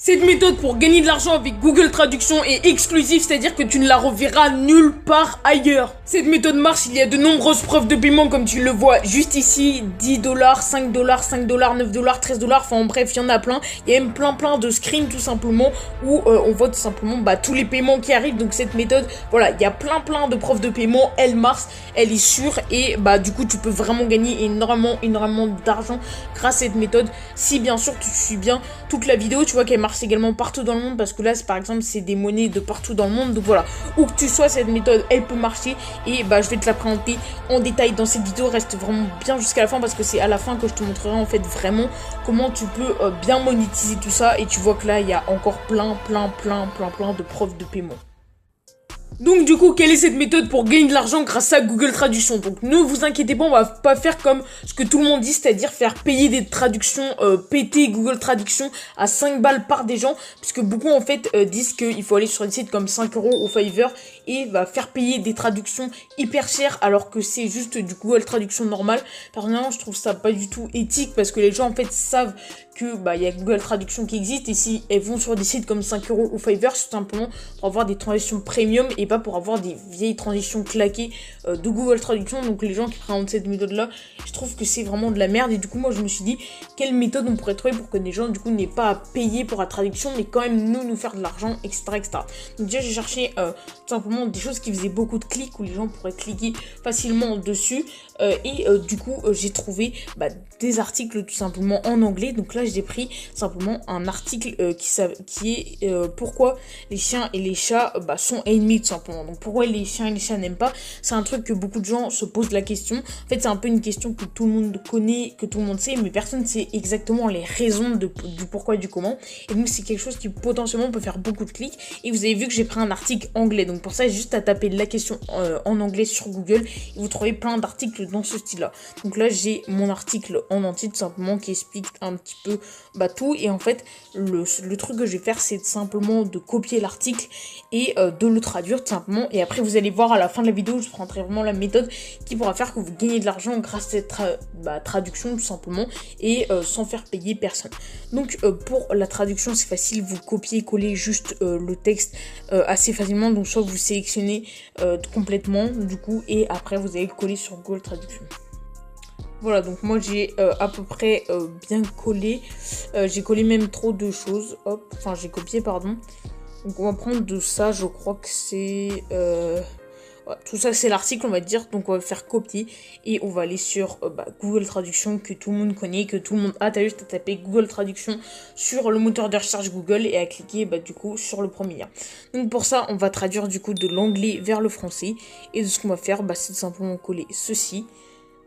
Cette méthode pour gagner de l'argent avec Google Traduction est exclusive, c'est-à-dire que tu ne la reverras nulle part ailleurs. Cette méthode marche, il y a de nombreuses preuves de paiement comme tu le vois juste ici, 10 $, 5 $, 5 $, 9 $, 13 $, enfin bref, il y en a plein. Il y a même plein de screens tout simplement où on voit tout simplement tous les paiements qui arrivent. Donc cette méthode, voilà, il y a plein de preuves de paiement, elle marche, elle est sûre et du coup tu peux vraiment gagner énormément d'argent grâce à cette méthode si bien sûr tu suis bien toute la vidéo. Tu vois qu'elle marche également partout dans le monde parce que là par exemple c'est des monnaies de partout dans le monde, donc voilà, où que tu sois cette méthode elle peut marcher et je vais te la présenter en détail dans cette vidéo. Reste vraiment bien jusqu'à la fin parce que c'est à la fin que je te montrerai en fait vraiment comment tu peux bien monétiser tout ça. Et tu vois que là il y a encore plein de preuves de paiement. Donc du coup, quelle est cette méthode pour gagner de l'argent grâce à Google Traduction? Donc ne vous inquiétez pas, on va pas faire comme ce que tout le monde dit, c'est-à-dire faire payer des traductions, péter Google Traduction à 5 balles par des gens, puisque beaucoup en fait disent qu'il faut aller sur des sites comme 5 € ou Fiverr et faire payer des traductions hyper chères alors que c'est juste du Google Traduction normal. Personnellement, je trouve ça pas du tout éthique parce que les gens en fait savent que il y a Google Traduction qui existe et si elles vont sur des sites comme 5 € ou Fiverr, c'est simplement pour avoir des transitions premium et pas pour avoir des vieilles transitions claquées de Google Traduction. Donc les gens qui présentent cette méthode là, je trouve que c'est vraiment de la merde. Et du coup moi je me suis dit quelle méthode on pourrait trouver pour que les gens du coup n'aient pas à payer pour la traduction mais quand même nous faire de l'argent, etc. Donc déjà j'ai cherché tout simplement des choses qui faisaient beaucoup de clics où les gens pourraient cliquer facilement dessus et du coup j'ai trouvé des articles tout simplement en anglais. Donc là j'ai pris simplement un article qui est pourquoi les chiens et les chats sont ennemis tout simplement. Donc pourquoi les chiens et les chats n'aiment pas, c'est un truc que beaucoup de gens se posent la question. En fait c'est un peu une question que tout le monde connaît, que tout le monde sait, mais personne ne sait exactement les raisons du pourquoi et du comment. Et donc c'est quelque chose qui potentiellement peut faire beaucoup de clics. Et vous avez vu que j'ai pris un article anglais, donc pour ça j'ai juste à taper la question en anglais sur Google et vous trouvez plein d'articles dans ce style là. Donc là j'ai mon article en entier tout simplement qui explique un petit peu tout. Et en fait le truc que je vais faire c'est simplement de copier l'article et de le traduire tout simplement. Et après vous allez voir à la fin de la vidéo je prendrai vraiment la méthode qui pourra faire que vous gagnez de l'argent grâce à cette traduction tout simplement et sans faire payer personne. Donc pour la traduction c'est facile, vous copiez coller juste le texte assez facilement. Donc soit vous sélectionnez complètement du coup et après vous allez le coller sur Google Traduction. Voilà, donc moi j'ai à peu près bien collé, j'ai collé même trop de choses, hop, enfin j'ai copié pardon. Donc on va prendre de ça, je crois que c'est... tout ça c'est l'article on va dire, donc on va le faire copier et on va aller sur Google Traduction que tout le monde connaît, que tout le monde a. T'as juste à taper Google Traduction sur le moteur de recherche Google et à cliquer du coup sur le premier lien. Donc pour ça on va traduire du coup de l'anglais vers le français et de ce qu'on va faire c'est simplement coller ceci.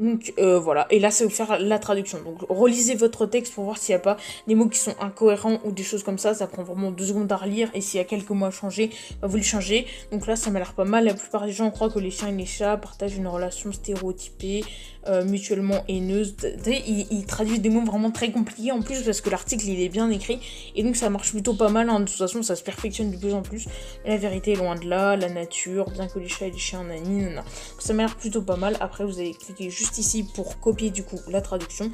Donc voilà, et là ça va vous faire la traduction. Donc relisez votre texte pour voir s'il n'y a pas des mots qui sont incohérents ou des choses comme ça. Ça prend vraiment 2 secondes à relire et s'il y a quelques mots à changer, vous les changez. Donc là ça m'a l'air pas mal. La plupart des gens croient que les chiens et les chats partagent une relation stéréotypée, mutuellement haineuse. Ils traduisent des mots vraiment très compliqués en plus parce que l'article il est bien écrit et donc ça marche plutôt pas mal hein. De toute façon ça se perfectionne de plus en plus. La vérité est loin de là, la nature, bien que les chats et les chiens nanana. Ça m'a l'air plutôt pas mal. Après vous allez cliquer juste ici pour copier du coup la traduction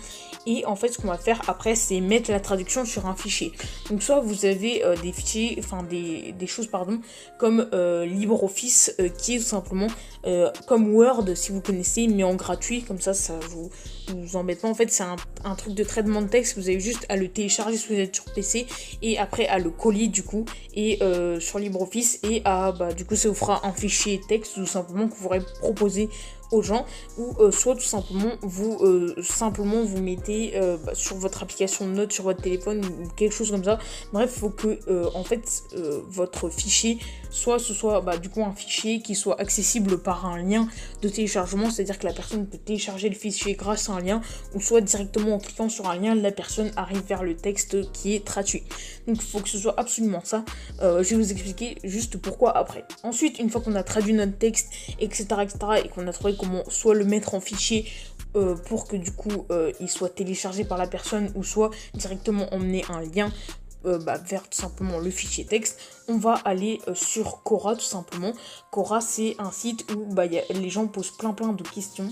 et en fait ce qu'on va faire après c'est mettre la traduction sur un fichier. Donc soit vous avez des fichiers, enfin des choses pardon comme LibreOffice qui est tout simplement comme Word si vous connaissez mais en gratuit, comme ça vous embête pas. En fait c'est un truc de traitement de texte, vous avez juste à le télécharger si vous êtes sur PC et après à le coller du coup et sur LibreOffice et à du coup ça vous fera un fichier texte tout simplement que vous pourrez proposer aux gens ou soit tout simplement vous mettez sur votre application de notes sur votre téléphone ou quelque chose comme ça. Bref, il faut que en fait votre fichier ce soit du coup un fichier qui soit accessible par un lien de téléchargement, c'est-à-dire que la personne peut télécharger le fichier grâce à un lien ou soit directement en cliquant sur un lien la personne arrive vers le texte qui est traduit. Donc il faut que ce soit absolument ça. Je vais vous expliquer juste pourquoi après. Ensuite, une fois qu'on a traduit notre texte etc et qu'on a trouvé comment soit le mettre en fichier pour que du coup il soit téléchargé par la personne ou soit directement emmener un lien vers tout simplement le fichier texte, on va aller sur Quora tout simplement. Quora c'est un site où les gens posent plein de questions.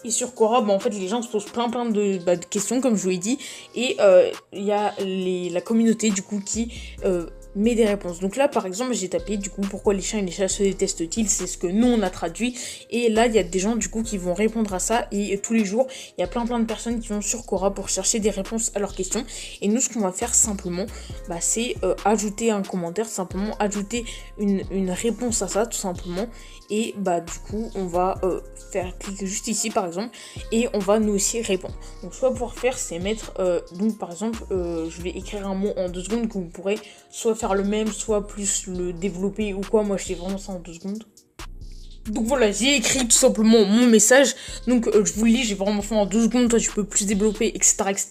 Et sur Quora, en fait, les gens se posent plein de questions, comme je vous l'ai dit. Et il y a la communauté, du coup, qui met des réponses. Donc là, par exemple, j'ai tapé, du coup, pourquoi les chiens et les chats se détestent-ils? C'est ce que nous, on a traduit. Et là, il y a des gens, du coup, qui vont répondre à ça. Et tous les jours, il y a plein de personnes qui vont sur Quora pour chercher des réponses à leurs questions. Et nous, ce qu'on va faire simplement, c'est ajouter un commentaire, simplement ajouter une réponse à ça, tout simplement. Et du coup, on va faire cliquer juste ici, par exemple, et on va nous aussi répondre. Donc, soit pour faire, c'est mettre, donc par exemple, je vais écrire un mot en 2 secondes que vous pourrez soit faire le même, soit plus le développer ou quoi. Moi, je fais vraiment ça en 2 secondes. Donc voilà, j'ai écrit tout simplement mon message. Donc je vous le lis, j'ai vraiment fait en 2 secondes. Toi, tu peux plus développer, etc., etc.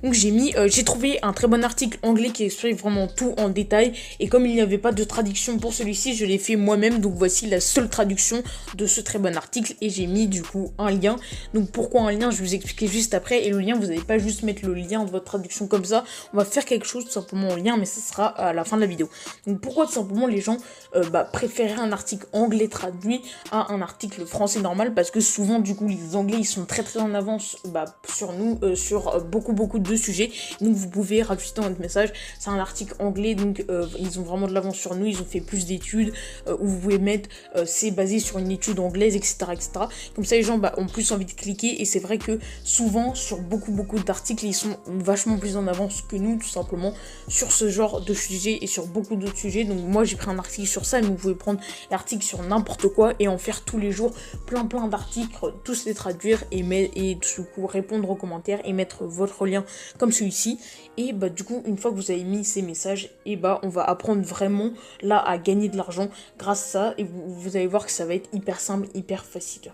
Donc j'ai trouvé un très bon article anglais qui explique vraiment tout en détail. Et comme il n'y avait pas de traduction pour celui-ci, je l'ai fait moi-même. Donc voici la seule traduction de ce très bon article. Et j'ai mis du coup un lien. Donc pourquoi un lien? Je vais vous expliquer juste après. Et le lien, vous n'allez pas juste mettre le lien de votre traduction comme ça. On va faire quelque chose tout simplement en lien, mais ça sera à la fin de la vidéo. Donc pourquoi tout simplement les gens préféraient un article anglais traduit à un article français normal? Parce que souvent du coup les anglais ils sont très en avance sur nous, sur beaucoup de sujets. Donc vous pouvez rajouter dans votre message, c'est un article anglais, donc ils ont vraiment de l'avance sur nous, ils ont fait plus d'études, où vous pouvez mettre c'est basé sur une étude anglaise, etc., etc. Comme ça les gens ont plus envie de cliquer. Et c'est vrai que souvent sur beaucoup d'articles ils sont vachement plus en avance que nous, tout simplement sur ce genre de sujet et sur beaucoup d'autres sujets. Donc moi j'ai pris un article sur ça, mais vous pouvez prendre l'article sur n'importe quoi et en faire tous les jours plein d'articles, tous les traduire et du coup répondre aux commentaires et mettre votre lien comme celui-ci. Et du coup une fois que vous avez mis ces messages, et on va apprendre vraiment là à gagner de l'argent grâce à ça. Et vous allez voir que ça va être hyper simple, hyper facile.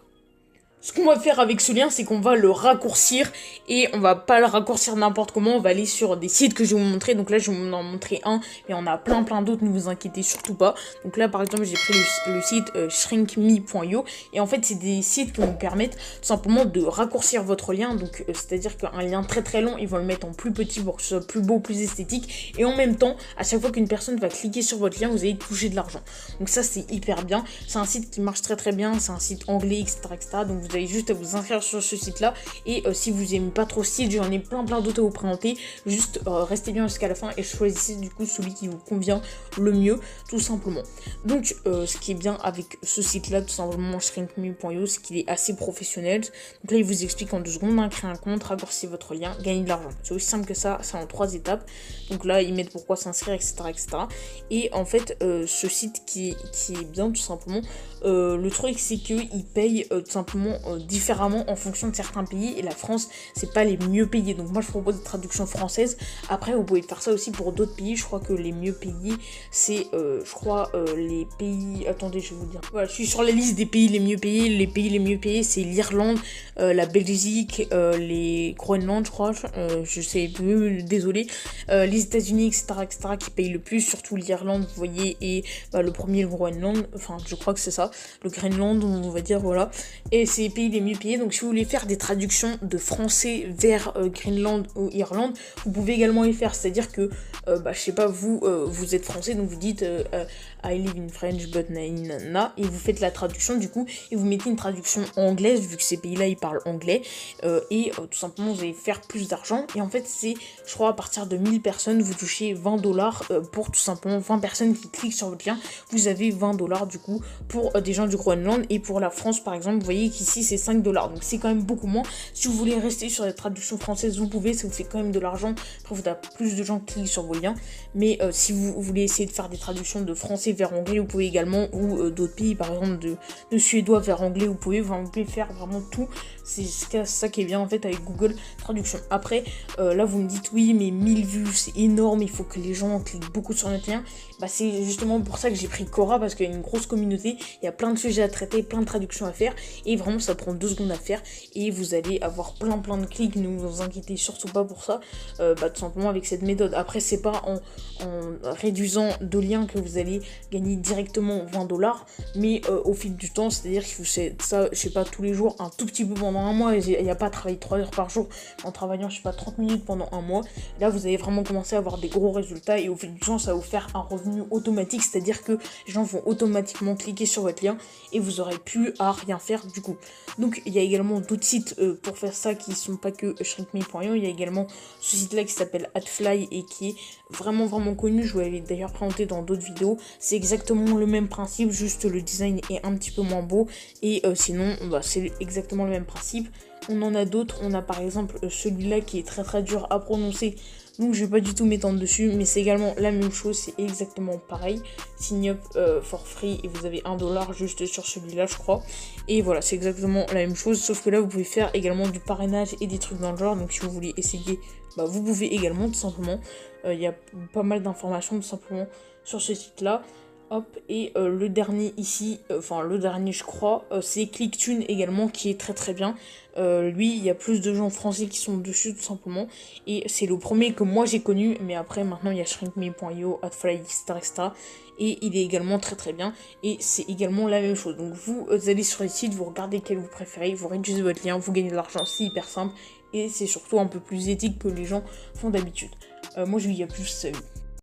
Ce qu'on va faire avec ce lien, c'est qu'on va le raccourcir, et on va pas le raccourcir n'importe comment, on va aller sur des sites que je vais vous montrer. Donc là, je vais vous en montrer un, mais on a plein d'autres, ne vous inquiétez surtout pas. Donc là, par exemple, j'ai pris le site shrinkme.io, et en fait, c'est des sites qui vont permettre tout simplement de raccourcir votre lien. Donc, c'est-à-dire qu'un lien très long, ils vont le mettre en plus petit pour que ce soit plus beau, plus esthétique, et en même temps, à chaque fois qu'une personne va cliquer sur votre lien, vous allez toucher de l'argent. Donc ça, c'est hyper bien. C'est un site qui marche très bien, c'est un site anglais, etc., etc. Donc vous avez juste à vous inscrire sur ce site là. Et si vous aimez pas trop ce site, j'en ai plein d'autres à vous présenter. Juste restez bien jusqu'à la fin et choisissez du coup celui qui vous convient le mieux, tout simplement. Donc ce qui est bien avec ce site là, tout simplement shrinkme.io, c'est qu'il est assez professionnel. Donc là il vous explique en 2 secondes, créer un compte, raccourcir votre lien, gagner de l'argent. C'est aussi simple que ça, c'est en 3 étapes. Donc là ils mettent pourquoi s'inscrire, etc., etc. Et en fait ce site qui est bien, tout simplement, le truc c'est qu'ils payent tout simplement différemment en fonction de certains pays, et la France c'est pas les mieux payés. Donc moi je propose des traductions françaises. Après vous pouvez faire ça aussi pour d'autres pays. Je crois que les mieux payés c'est les pays, attendez je vais vous dire, voilà, je suis sur la liste des pays les mieux payés. Les pays les mieux payés c'est l'Irlande, la Belgique, les Groenland je crois, je sais plus, désolé, les États-Unis, etc., qui payent le plus, surtout l'Irlande vous voyez, et le premier le Groenland, enfin je crois que c'est ça, le Groenland on va dire, voilà. Et c'est les pays les mieux payés. Donc si vous voulez faire des traductions de français vers Greenland ou Irlande, vous pouvez également les faire. C'est-à-dire que je sais pas, vous êtes français, donc vous dites I live in French but na, et vous faites la traduction du coup, et vous mettez une traduction anglaise vu que ces pays-là ils parlent anglais, et tout simplement vous allez faire plus d'argent. Et en fait c'est, je crois, à partir de 1000 personnes vous touchez $20 pour tout simplement 20 personnes qui cliquent sur votre lien. Vous avez $20 du coup pour des gens du Groenland. Et pour la France par exemple, vous voyez qu'ici c'est $5, donc c'est quand même beaucoup moins. Si vous voulez rester sur les traductions françaises, vous pouvez, ça vous fait quand même de l'argent. Après vous avez plus de gens qui cliquent sur vos liens, mais si vous voulez essayer de faire des traductions de français vers anglais, vous pouvez également, ou d'autres pays, par exemple de suédois vers anglais, vous pouvez faire vraiment tout. C'est ça qui est bien en fait avec Google Traduction. Après là vous me dites oui mais 1000 vues c'est énorme, il faut que les gens cliquent beaucoup sur notre lien. C'est justement pour ça que j'ai pris Quora, parce qu'il y a une grosse communauté, il y a plein de sujets à traiter, plein de traductions à faire, et vraiment ça prend 2 secondes à faire et vous allez avoir plein de clics. Ne vous inquiétez surtout pas pour ça, tout simplement avec cette méthode. Après c'est pas en réduisant de liens que vous allez gagner directement $20, mais au fil du temps, c'est-à-dire qu'il faut ça, je sais pas, tous les jours, un tout petit peu pendant un mois. Il n'y a pas à travailler 3 heures par jour en travaillant, je sais pas, 30 minutes pendant un mois. Là vous allez vraiment commencer à avoir des gros résultats, et au fil du temps ça va vous faire un revenu automatique, c'est-à-dire que les gens vont automatiquement cliquer sur votre lien et vous aurez plus à rien faire du coup. Donc il y a également d'autres sites pour faire ça qui sont pas que shrinkme.io. Il y a également ce site là qui s'appelle Adfly et qui est vraiment connu. Je vous l'avais d'ailleurs présenté dans d'autres vidéos. C'est exactement le même principe, juste le design est un petit peu moins beau. Et sinon bah, c'est exactement le même principe. On en a d'autres, on a par exemple celui-là qui est très dur à prononcer, donc je vais pas du tout m'étendre dessus, mais c'est également la même chose, c'est exactement pareil. Sign up for free et vous avez $1 juste sur celui-là je crois. Et voilà, c'est exactement la même chose, sauf que là vous pouvez faire également du parrainage et des trucs dans le genre, donc si vous voulez essayer, bah, vous pouvez également tout simplement. Il y a pas mal d'informations tout simplement sur ce site-là. Hop, et le dernier ici, enfin le dernier je crois, c'est ClickTune également qui est très bien. Lui, il y a plus de gens français qui sont dessus tout simplement. Et c'est le premier que moi j'ai connu, mais après maintenant il y a shrinkme.io, Adfly, etc. Et il est également très bien. Et c'est également la même chose. Donc vous allez sur les sites, vous regardez quel vous préférez, vous réduisez votre lien, vous gagnez de l'argent, c'est hyper simple. Et c'est surtout un peu plus éthique que les gens font d'habitude. Moi je lui dis à plus, salut.